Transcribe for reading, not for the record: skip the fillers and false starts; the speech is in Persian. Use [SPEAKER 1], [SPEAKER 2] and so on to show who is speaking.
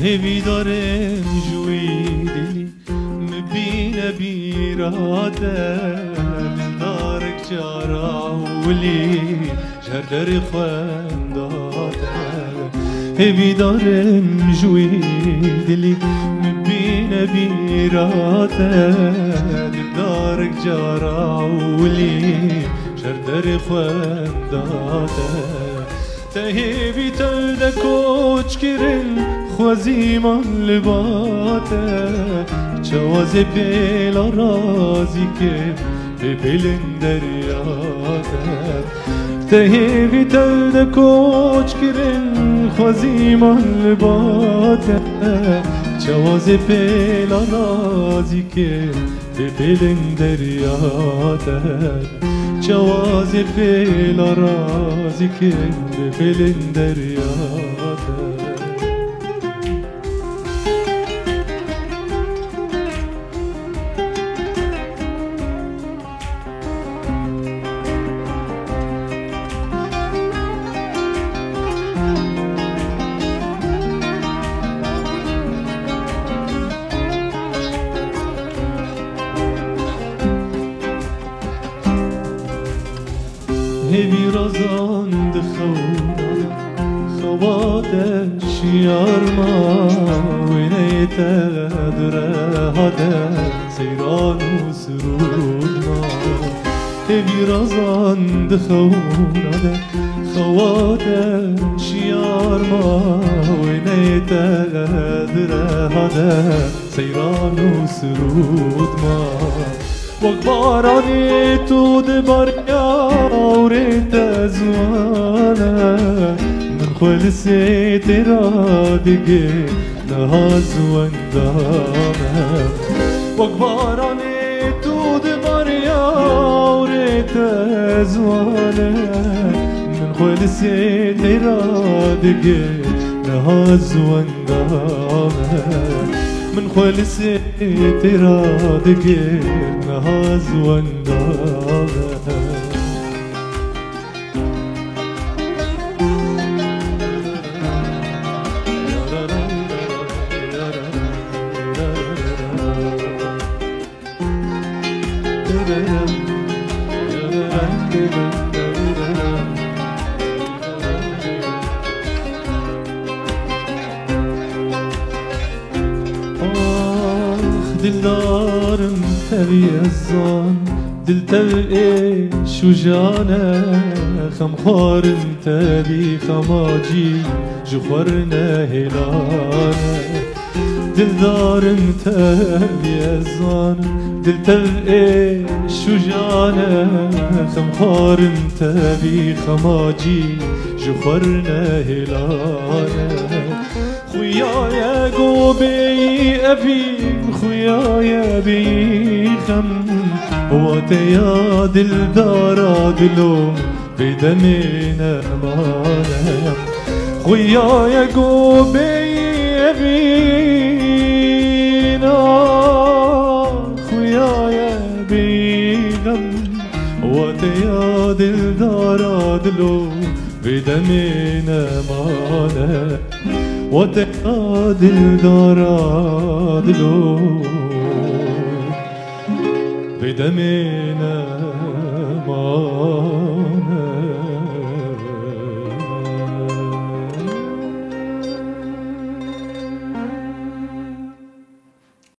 [SPEAKER 1] هیوی دارم جوی دلی مبینه بیراده دارک جارا ولی جردر خوانداده هیوی دارم جوی دلی مبینه بیراده دارک جارا ولی جردر خوانداده تهیبی تلده کوچ کرن خوزیمان لباته چوازه پیلا رازی که به پیلن دریاته تهیبی تلده کوچ کرن خوزیمان لباته چوازه پیلا رازی که به پیلن دریاته جواز پیلا رازی که به پیلن دریاته هیوی رازان دخوان خواده شیار ما وینه تدره هاده سیران و سرود ما هیوی رازان دخوان خواده شیار ما وینه تدره هاده سیران و سرود ما وقباراني تودبر يا وريت زوانا من خلصي ترادقي نهاز واندانا وقباراني تودبر يا وريت زوانا من خلصي ترادقي نهاز واندانا من خلصي ترادقي نهاز وانداغه دلدارم تبي الزان دل تبقي شجانة خمخار تبي خماجي جخورنا هلانة دلدارم تبي الزان دل تبقي شجانة خمخار تبي خماجي جخورنا هلانة خويايا قوبي أبي خويايا بيخم واتيا دل دارا دلو بدمنا مانا خويايا قوبي أبينا خويايا بيخم واتيا دل دارا دلو بدمنا مانا وتقادل دارادلو بدمنا ما